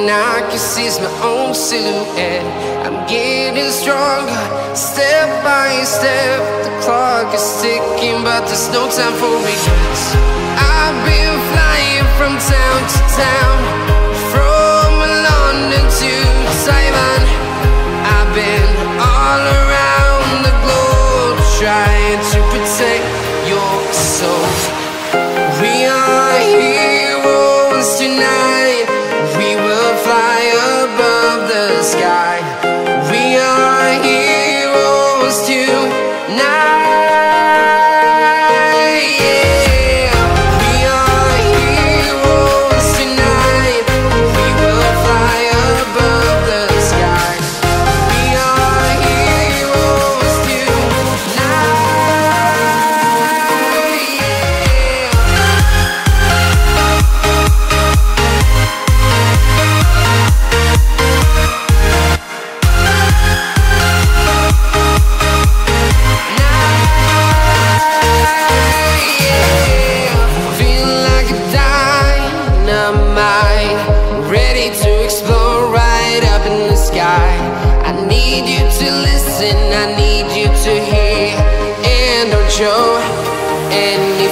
and I can see my own silhouette. I'm getting stronger, step by step. The clock is ticking, but there's no time for regrets. I've been flying from town to town, from London to Taiwan. I've been all around the globe, trying to protect your soul. We are heroes tonight. We will fly above the sky. We are heroes tonight. Yeah. We are heroes tonight. We will fly above the sky. We are heroes tonight. Feeling like a dynamite, ready to explode right up in the sky. I need you to listen, I need you to hear, and don't show any